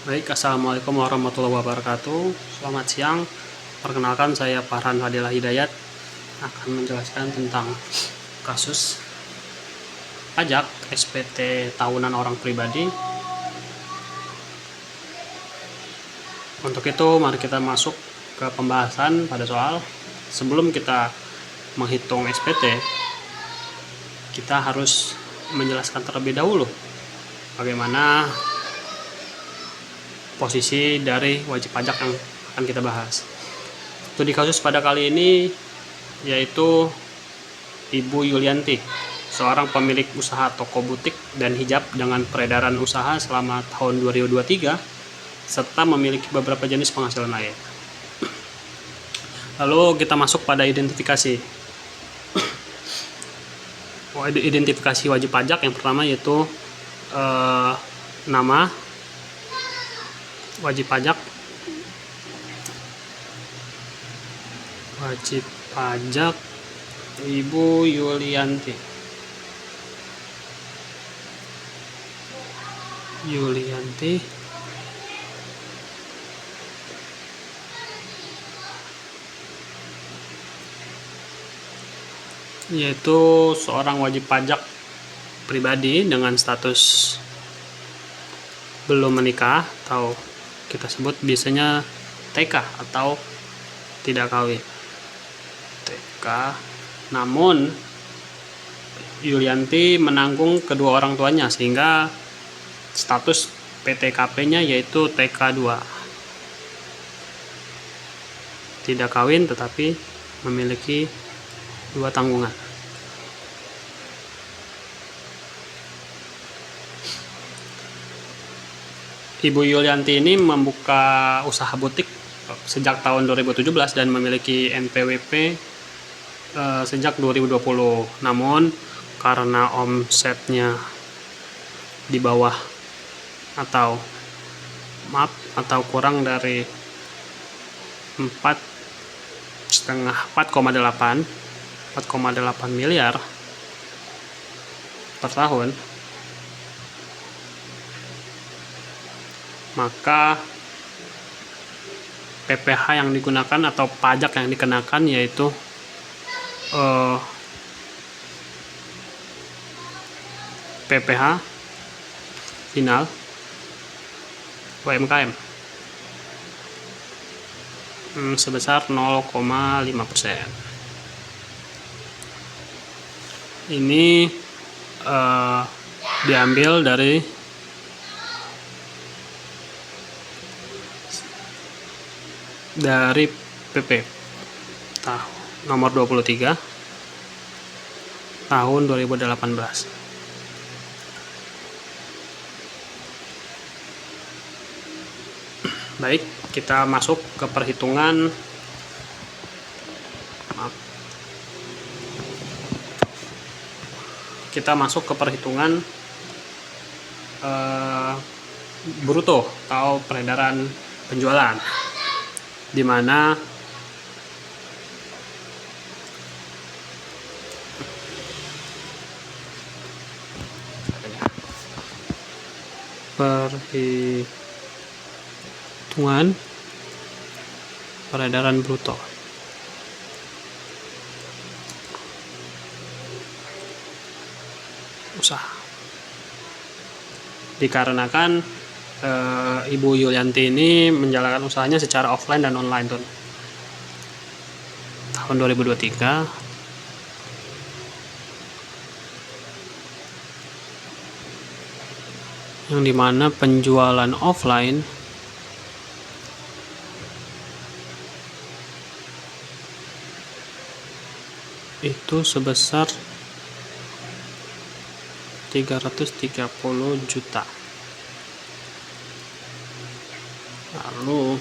Baik, assalamualaikum warahmatullahi wabarakatuh. Selamat siang. Perkenalkan, saya Farhan Fadilah Hidayat akan menjelaskan tentang kasus pajak SPT tahunan orang pribadi. Untuk itu, mari kita masuk ke pembahasan pada soal. Sebelum kita menghitung SPT, kita harus menjelaskan terlebih dahulu bagaimana posisi dari wajib pajak yang akan kita bahas. Studi kasus pada kali ini yaitu Ibu Yulianti, seorang pemilik usaha toko butik dan hijab dengan peredaran usaha selama tahun 2023 serta memiliki beberapa jenis penghasilan lain. Lalu kita masuk pada identifikasi. Identifikasi wajib pajak yang pertama yaitu nama wajib pajak, Ibu Yulianti, yaitu seorang wajib pajak pribadi dengan status belum menikah atau kita sebut biasanya TK atau tidak kawin. TK. Namun Yulianti menanggung kedua orang tuanya sehingga status PTKP-nya yaitu TK2. Tidak kawin tetapi memiliki dua tanggungan. Ibu Yulianti ini membuka usaha butik sejak tahun 2017 dan memiliki NPWP sejak 2020. Namun karena omsetnya di bawah atau kurang dari 4,8 miliar per tahun, maka PPh yang digunakan atau pajak yang dikenakan yaitu PPh final UMKM sebesar 0,5%. Ini diambil dari PP nomor 23 tahun 2018. Baik, kita masuk ke perhitungan bruto atau peredaran penjualan, di mana perhitungan peredaran bruto usaha dikarenakan Ibu Yulianti ini menjalankan usahanya secara offline dan online tahun 2023. Yang dimana penjualan offline itu sebesar 330 juta. Lalu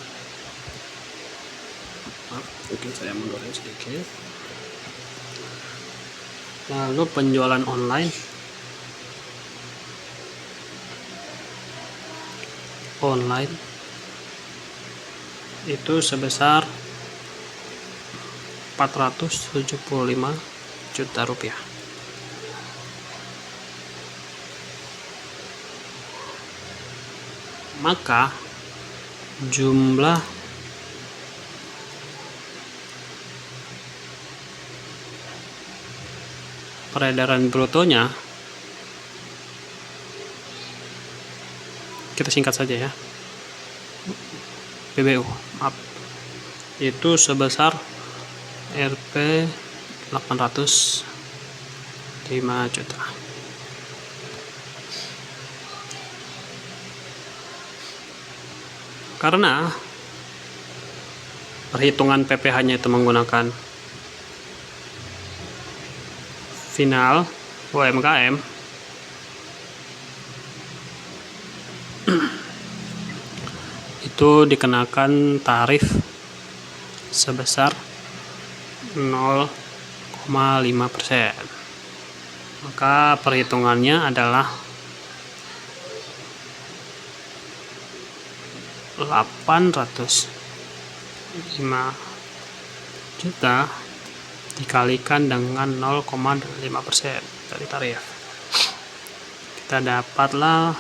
mungkin saya mundurin sedikit. Lalu penjualan online itu sebesar 475 juta rupiah. Maka jumlah peredaran brutonya, kita singkat saja ya, PBU, maaf, itu sebesar Rp 805 juta. Karena perhitungan PPh-nya itu menggunakan final UMKM, itu dikenakan tarif sebesar 0,5%. Maka perhitungannya adalah 805 juta dikalikan dengan 0,5% dari tarif. Kita dapatlah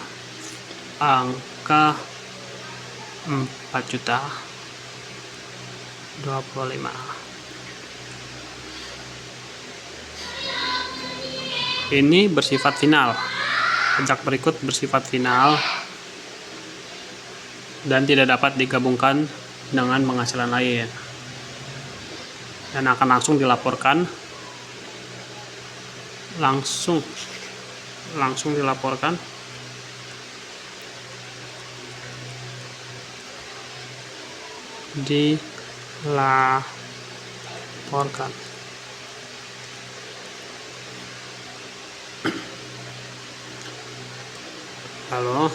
angka 4 juta 25. Ini bersifat final. Pajak berikut bersifat final dan tidak dapat digabungkan dengan penghasilan lain, dan akan langsung dilaporkan langsung dilaporkan Lalu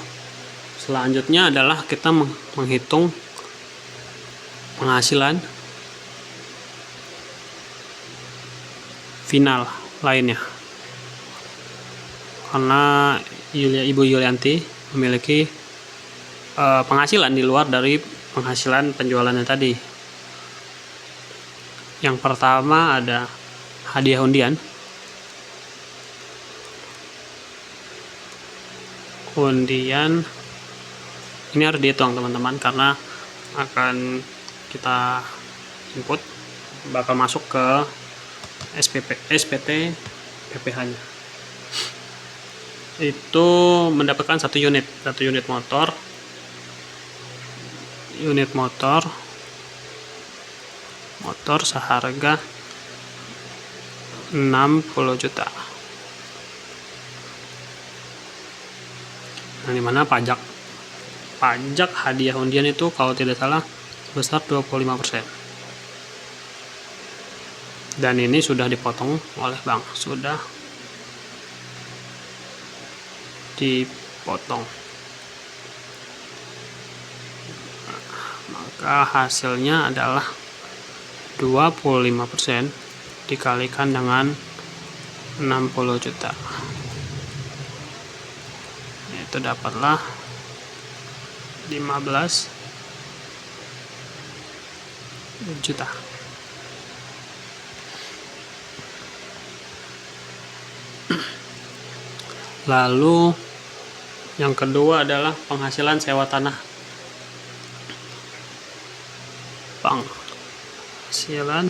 selanjutnya adalah kita menghitung penghasilan final lainnya. Karena Ibu Yulianti memiliki penghasilan di luar dari penghasilan penjualannya tadi. Yang pertama ada hadiah undian. Undian ini harus dihitung teman-teman, karena akan kita input, bakal masuk ke SPT PPh-nya. Itu mendapatkan satu unit motor seharga 60 juta. Nah, dimana pajak hadiah undian itu kalau tidak salah sebesar 25%. Dan ini sudah dipotong oleh bank, sudah dipotong. Maka hasilnya adalah 25% dikalikan dengan 60 juta. Itu dapatlah 15 juta. Lalu yang kedua adalah penghasilan sewa tanah. Penghasilan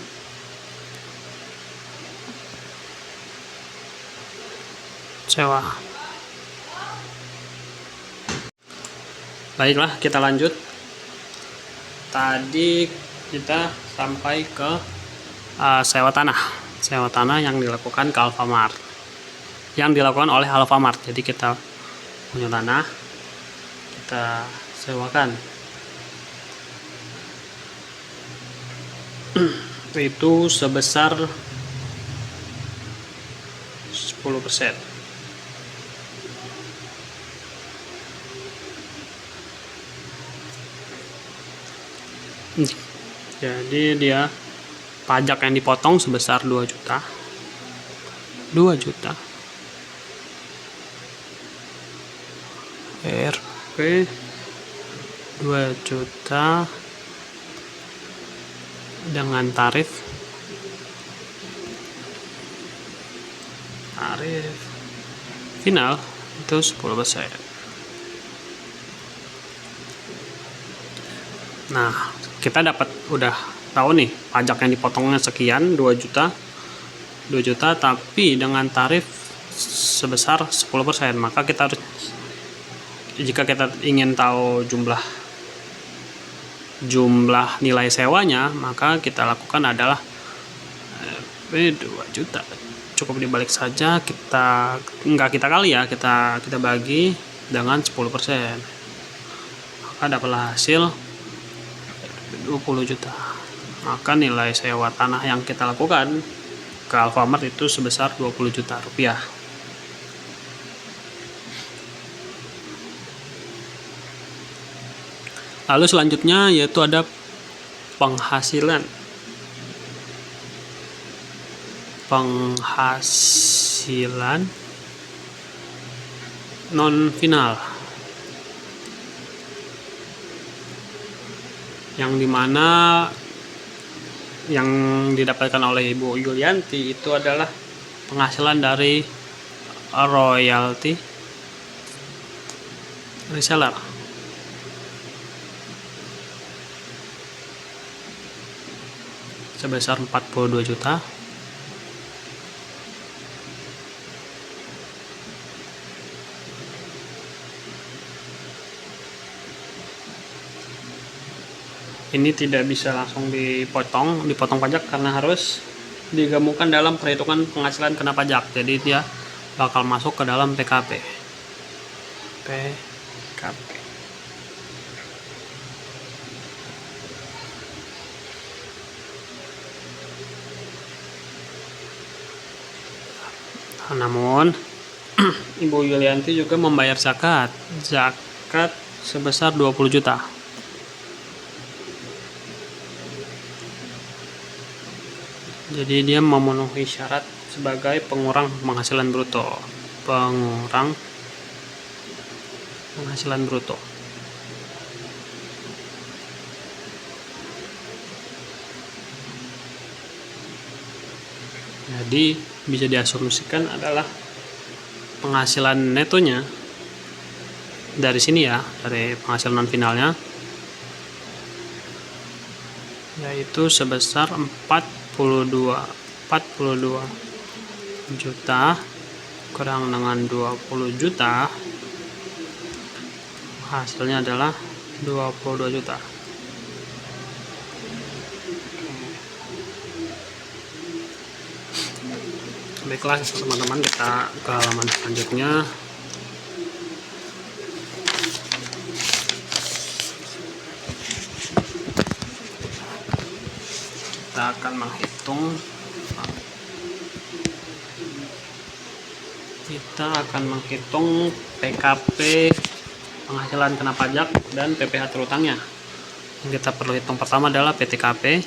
sewa. Baiklah, kita lanjut. Tadi kita sampai ke sewa tanah yang dilakukan ke Alfamart, yang dilakukan oleh Alfamart. Jadi kita punya tanah, kita sewakan. Itu sebesar 10%. Jadi dia pajak yang dipotong sebesar 2 juta. Rp 2 juta dengan tarif final itu 10%. Nah, kita udah tahu nih pajak yang dipotongnya sekian, 2 juta. 2 juta tapi dengan tarif sebesar 10%. Maka kita harus, jika kita ingin tahu jumlah nilai sewanya, maka kita lakukan adalah 2 juta. Cukup dibalik saja, kita kali ya, kita bagi dengan 10%. Maka dapatlah hasil 20 juta. Maka nilai sewa tanah yang kita lakukan ke Alfamart itu sebesar 20 juta rupiah. Lalu selanjutnya yaitu ada penghasilan non final, yang dimana yang didapatkan oleh Ibu Yulianti itu adalah penghasilan dari royalti reseller sebesar 42 juta. Ini tidak bisa langsung dipotong pajak karena harus digabungkan dalam perhitungan penghasilan kena pajak. Jadi dia bakal masuk ke dalam PKP. Namun Ibu Yulianti juga membayar zakat sebesar 20 juta. Jadi dia memenuhi syarat sebagai pengurang penghasilan bruto. Jadi bisa diasumsikan adalah penghasilan netonya dari sini ya, dari penghasilan non finalnya, yaitu sebesar 42 juta kurang dengan 20 juta, hasilnya adalah 22 juta. Baiklah teman-teman, kita ke halaman selanjutnya. Kita akan menghitung PKP penghasilan kena pajak dan PPh terutangnya. Yang kita perlu hitung pertama adalah PTKP.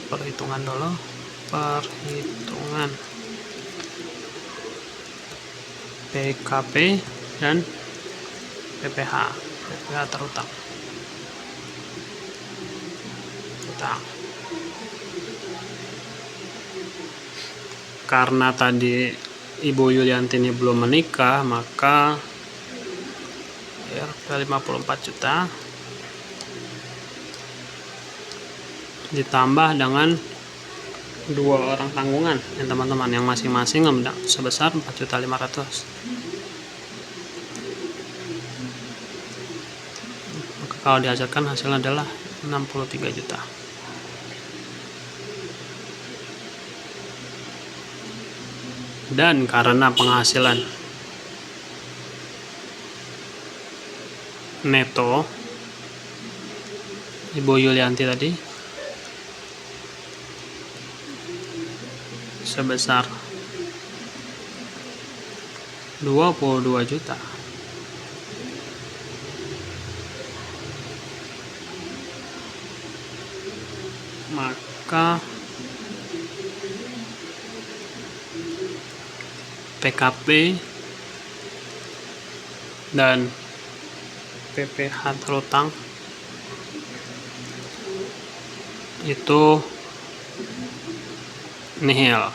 Perhitungan PKP dan PPh terutang. Karena tadi Ibu Yulianti ini belum menikah, maka ya 54 juta ditambah dengan 2 orang tanggungan ya teman-teman, yang masing-masing sebesar 4.500.000. Maka kalau dihasilkan hasilnya adalah 63 juta. Dan karena penghasilan neto Ibu Yulianti tadi sebesar 22 juta, maka PKP dan PPh terutang itu nihil.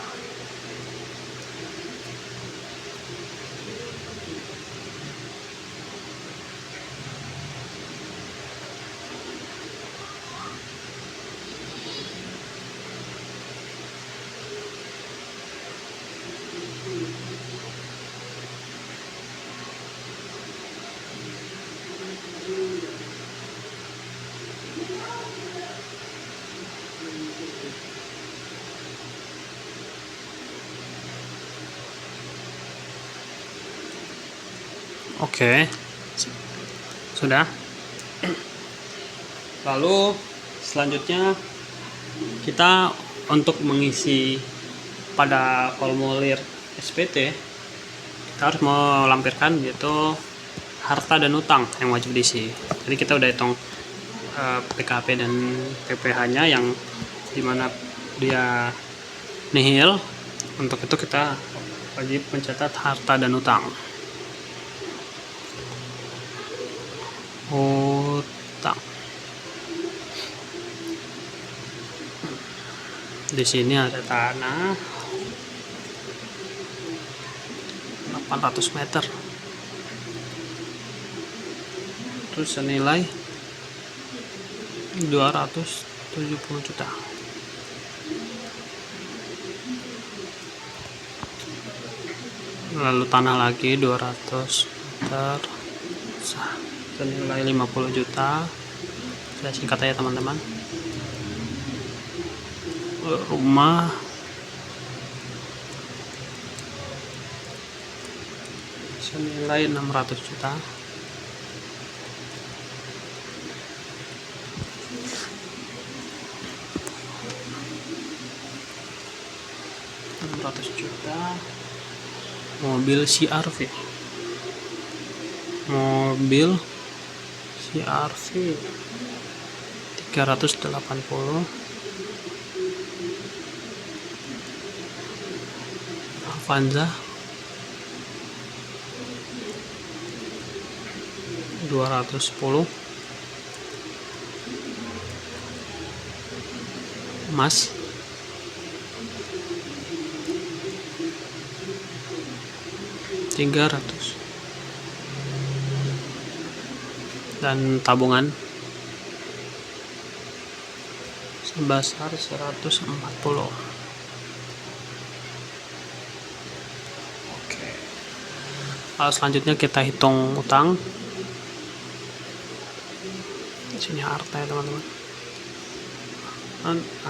Oke, sudah. Lalu selanjutnya kita untuk mengisi pada formulir SPT, kita harus melampirkan yaitu harta dan utang yang wajib diisi. Jadi kita udah hitung PKP dan PPh-nya yang dimana dia nihil. Untuk itu kita wajib mencatat harta dan utang. Utang. Di sini ada tanah 800 meter. Terus senilai 270 juta. Lalu tanah lagi 200 meter senilai 50 juta. Saya singkat aja teman-teman. Rumah senilai 600 juta. Mobil CR-V 380. Avanza 210. Emas 300. Dan tabungan sebesar 140. Oke. Selanjutnya kita hitung utang. Di sini harta ya teman-teman.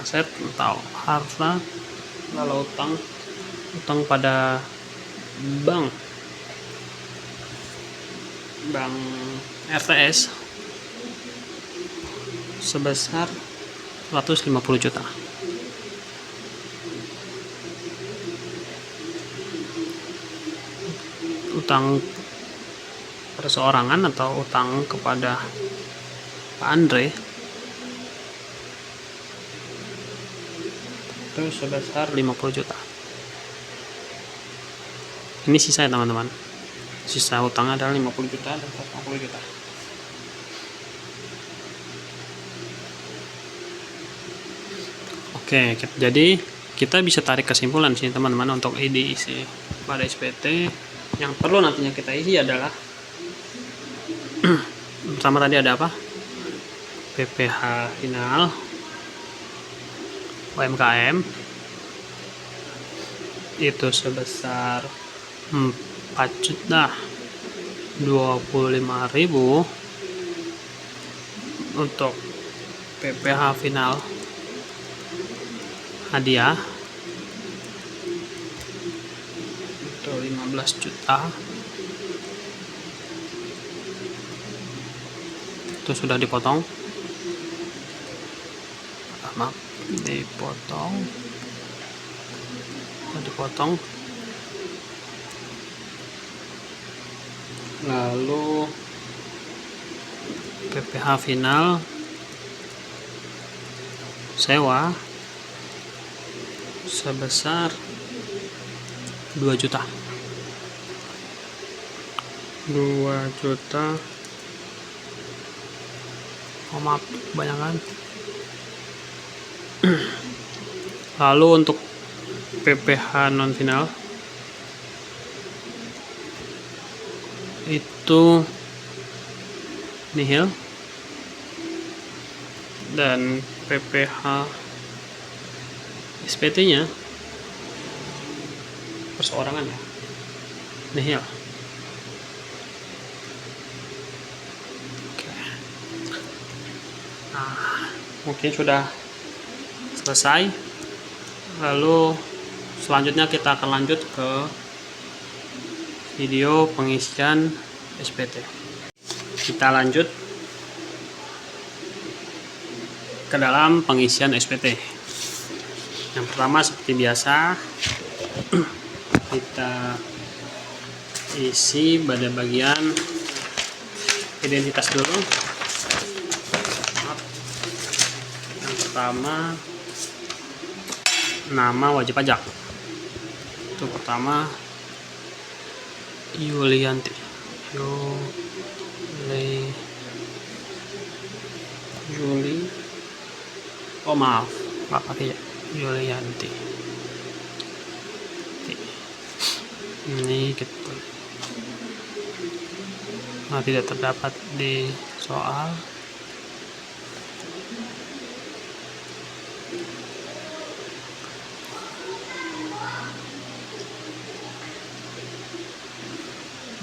Aset atau harta, lalu utang pada bank RTS sebesar 150 juta. Utang perseorangan atau utang kepada Pak Andre itu sebesar 50 juta. Ini sisa ya teman-teman. Sisa utang adalah 50 juta dan 150 juta. Oke, jadi kita bisa tarik kesimpulan sih teman-teman untuk isi pada SPT. Yang perlu nantinya kita isi adalah pertama tadi ada apa? PPh final, UMKM itu sebesar 4.025.000 untuk PPh final hadiah itu 15 juta. Itu sudah dipotong. Maaf, dipotong. Lalu PPh final sewa sebesar 2 juta. 2 juta. Oh, maaf, kebanyakan. Lalu untuk PPh non final itu nihil, dan PPh SPT-nya perseorangan ya nihil. Oke. Nah, mungkin sudah selesai. Lalu selanjutnya kita akan lanjut ke video pengisian SPT. Kita lanjut ke dalam pengisian SPT. Yang pertama seperti biasa kita isi pada bagian identitas dulu. Yang pertama nama wajib pajak. Itu pertama Yulianti. Juli. Oh maaf, nggak pakai ya. Yulianti. Ini gitu. Nah, tidak terdapat di soal.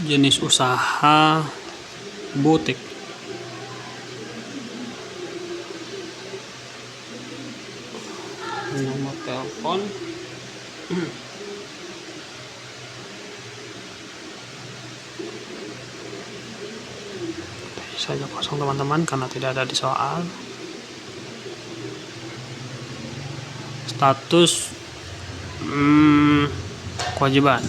Jenis usaha butik. Nomor telepon. Saja kosong teman-teman karena tidak ada di soal. Status kewajiban.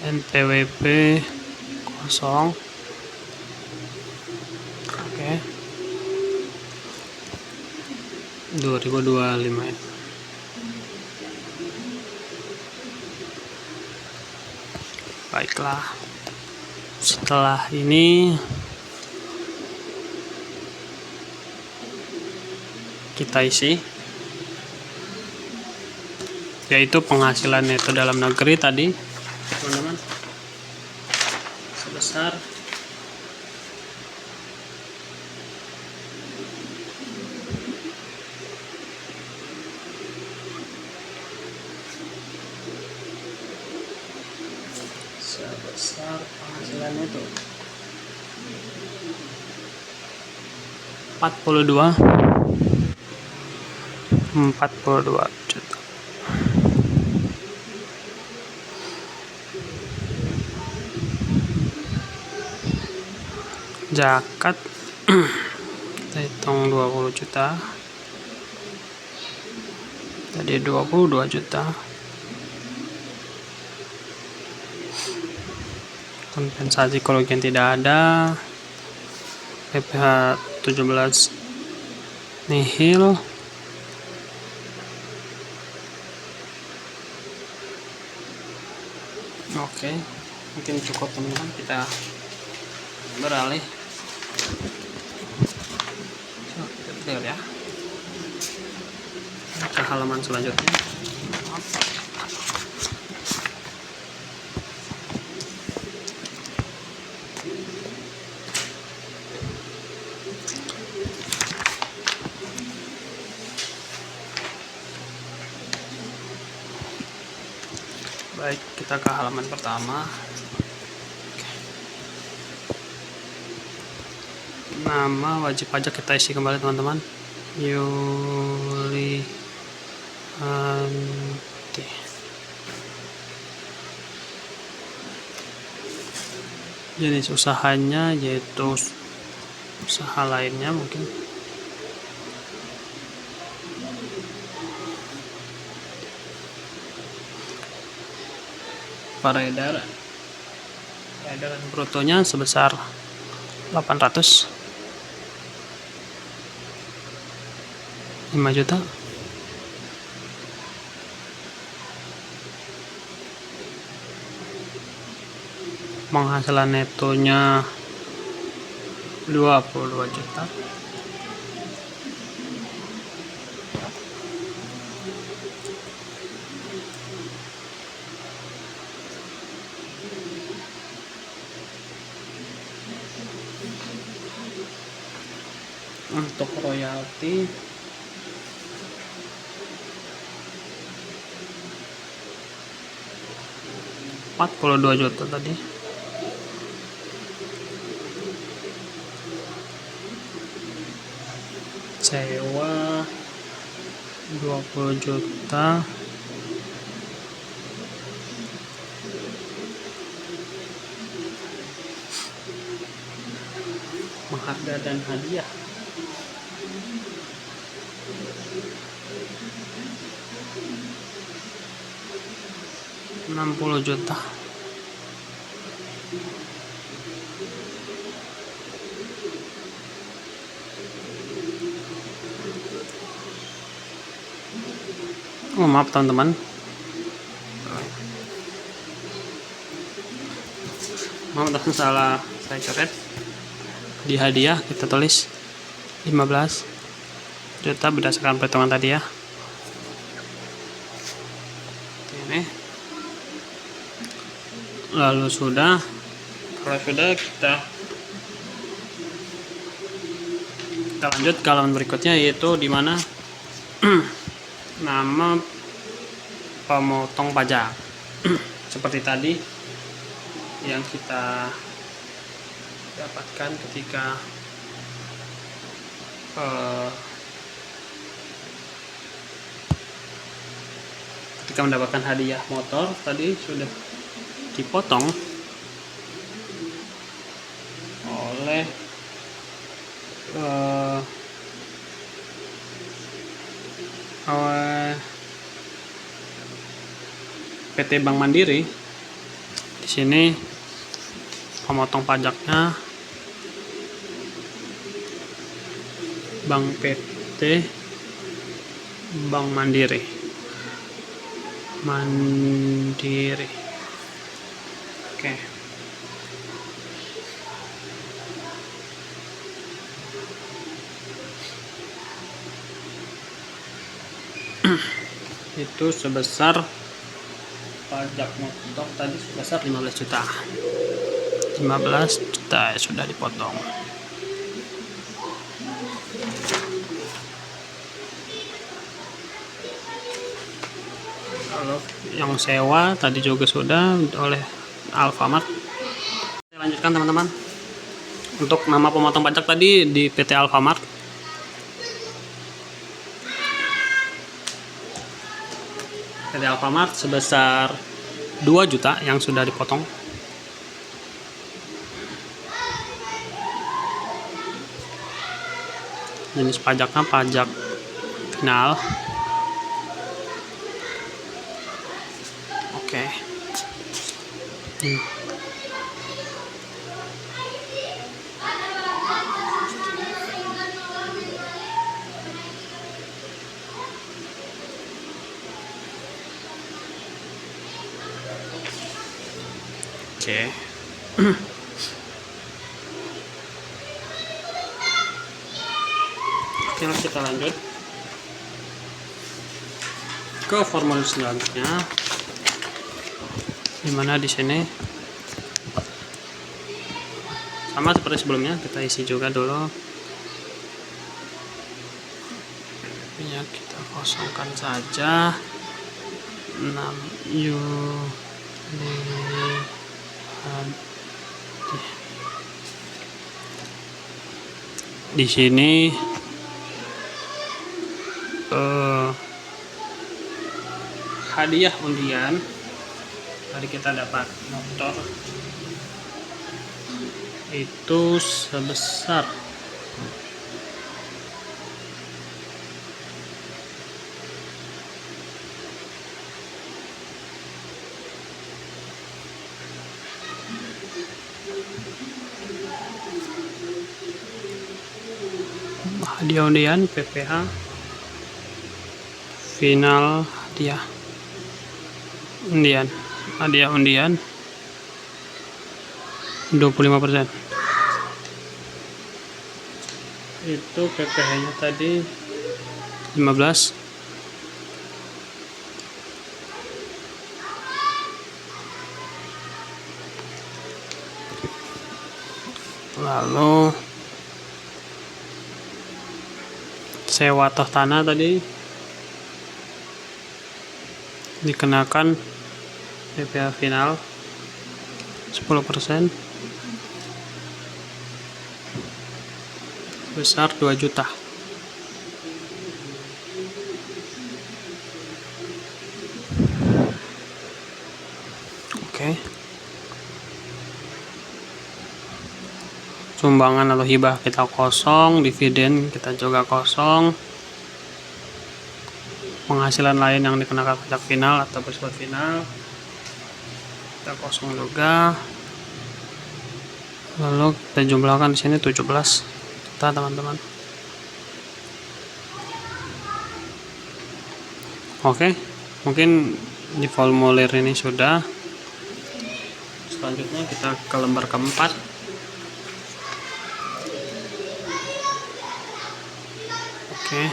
NPWP kosong. Oke. 2025 ya. Baiklah. Setelah ini kita isi, yaitu penghasilan neto dalam negeri tadi, teman-teman, sebesar penghasilan neto 42 juta. Zakat kita hitung 20 juta. Tadi 22 juta. Kompensasi kerugian tidak ada. PPh 17 nihil. Oke, mungkin cukup teman-teman, kita beralih. Kita ya ke halaman selanjutnya. Baik, kita ke halaman pertama. Nama wajib pajak kita isi kembali teman-teman. Yulianti. Jenis usahanya yaitu usaha lainnya mungkin. Peredaran brutonya sebesar 805 juta. Penghasilan netonya 22 juta. Untuk royalti Rp42 juta tadi. sewa 20 juta, mengharga dan hadiah 60 juta. Oh maaf teman-teman, salah saya coret. Di hadiah kita tulis 15 juta berdasarkan perhitungan tadi ya. Oke, lalu kalau sudah kita lanjut ke halaman berikutnya, yaitu dimana nama pemotong pajak. Seperti tadi yang kita dapatkan ketika mendapatkan hadiah motor, tadi sudah dipotong oleh PT Bank Mandiri. Di sini pemotong pajaknya PT Bank Mandiri. Oke. Itu sebesar pajak motor tadi sebesar 15 juta. 15 juta sudah dipotong. Kalau yang sewa tadi juga sudah oleh Alfamart. Saya lanjutkan teman-teman. Untuk nama pemotong pajak tadi di PT Alfamart. PT Alfamart sebesar 2 juta yang sudah dipotong. Jenis pajaknya pajak final. Oke. Oke. Oke, kita lanjut ke formulir selanjutnya, dimana di sini sama seperti sebelumnya, kita isi juga dulu. Ya, kita kosongkan saja 6 Yuli. Di sini hadiah undian tadi kita dapat motor itu sebesar hadiah undian PPH final, hadiah undian 25%. Itu PPH nya tadi 15. Lalu sewa toh tanah tadi dikenakan PPH final 10% besar 2 juta. sumbangan atau hibah kita kosong, dividen kita juga kosong, penghasilan lain yang dikenakan pajak final atau bersifat final kita kosong juga. Lalu kita jumlahkan di sini 17 juta teman-teman. Oke, mungkin di formulir ini sudah. Selanjutnya kita ke lembar keempat. Oke.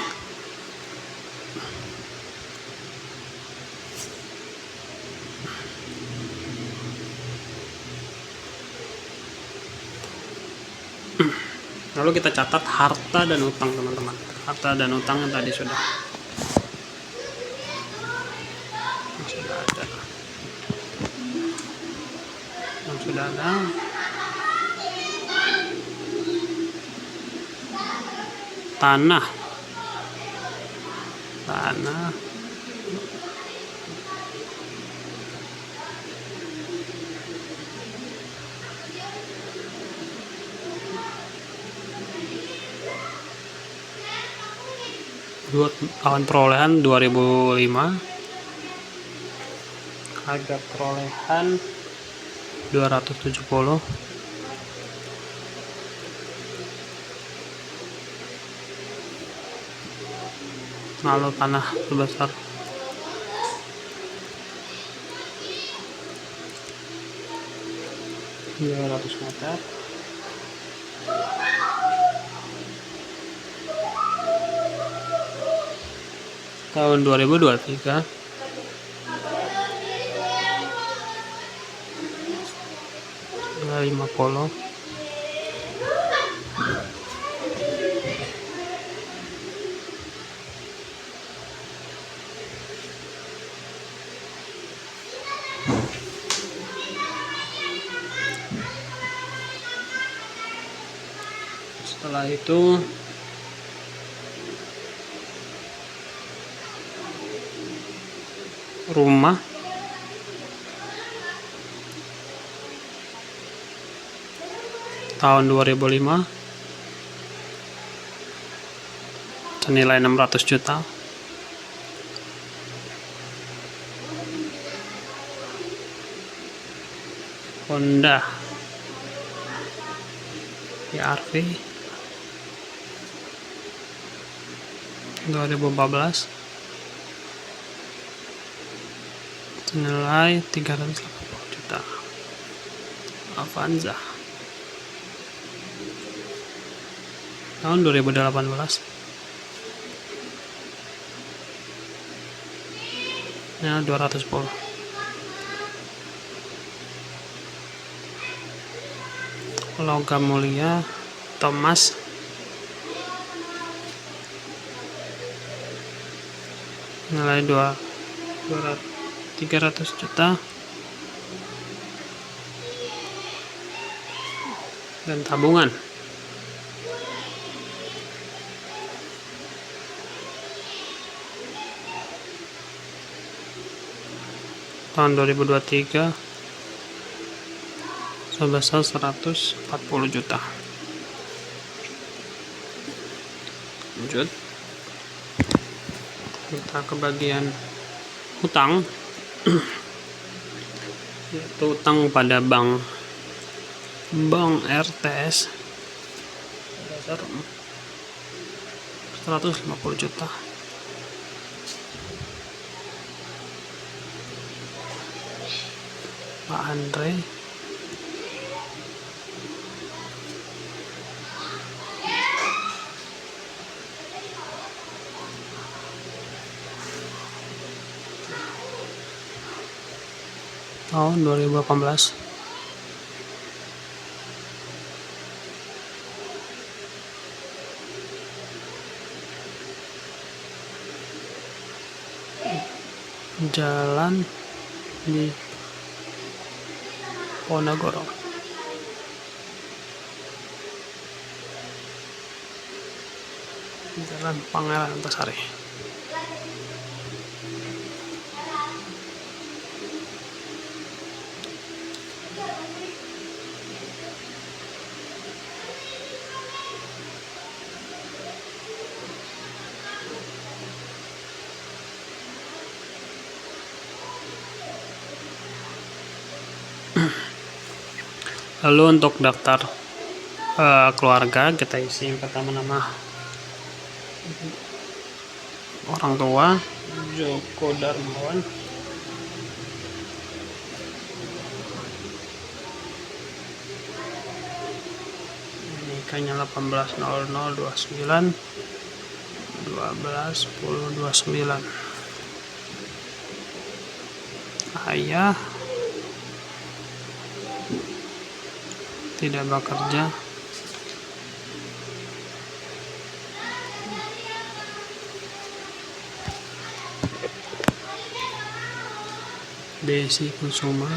Lalu kita catat harta dan utang teman-teman. Harta dan utang yang tadi sudah ada. Yang sudah ada. Tanah. 2 tahun perolehan 2005, harga perolehan 270, lalu tanah sebesar 200 meter. Tahun 2023 50. Setelah itu rumah tahun 2005 senilai 600 juta. Honda CR-V 2014 senilai 380 juta. Avanza tahun 2018 ya 210. Logam mulia Thomas nilai 300 juta. Dan tabungan tahun 2023 sebesar 140 juta. Lanjut kita ke bagian utang, yaitu utang pada bank RTS sebesar 150 juta. Pak Andre tahun 2018 jalan di Ponorogo. Jalan Pangeran Antasari. Lalu untuk daftar keluarga, kita isi yang pertama nama orang tua Joko Darmawan, nikahnya 18.00.29 12.10.29. Ayah tidak bekerja. Desi Kusuma,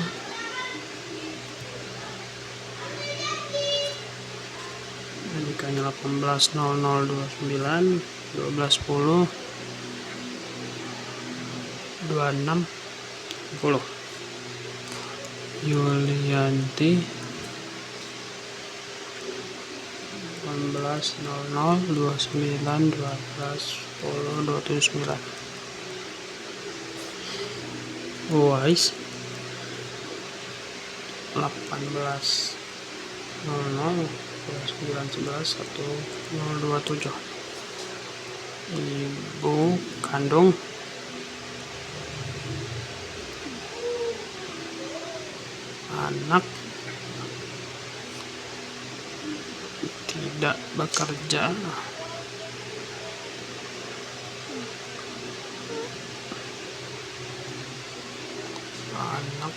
nikahnya 18.00.29 12.10 26.10. Yulianti 18.00.29 12.10 29. Uwais 18.00 9.11 1027. Ibu kandung anak tidak bekerja. Anak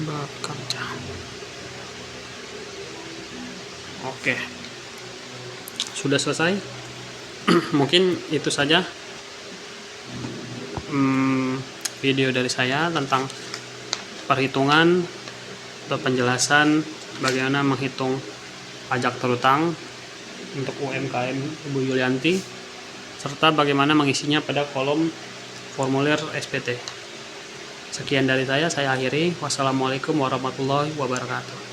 bekerja. Oke, sudah selesai. Mungkin itu saja video dari saya tentang perhitungan atau penjelasan bagaimana menghitung pajak terutang untuk UMKM Ibu Yulianti, serta bagaimana mengisinya pada kolom formulir SPT. Sekian dari saya akhiri. Wassalamualaikum warahmatullahi wabarakatuh.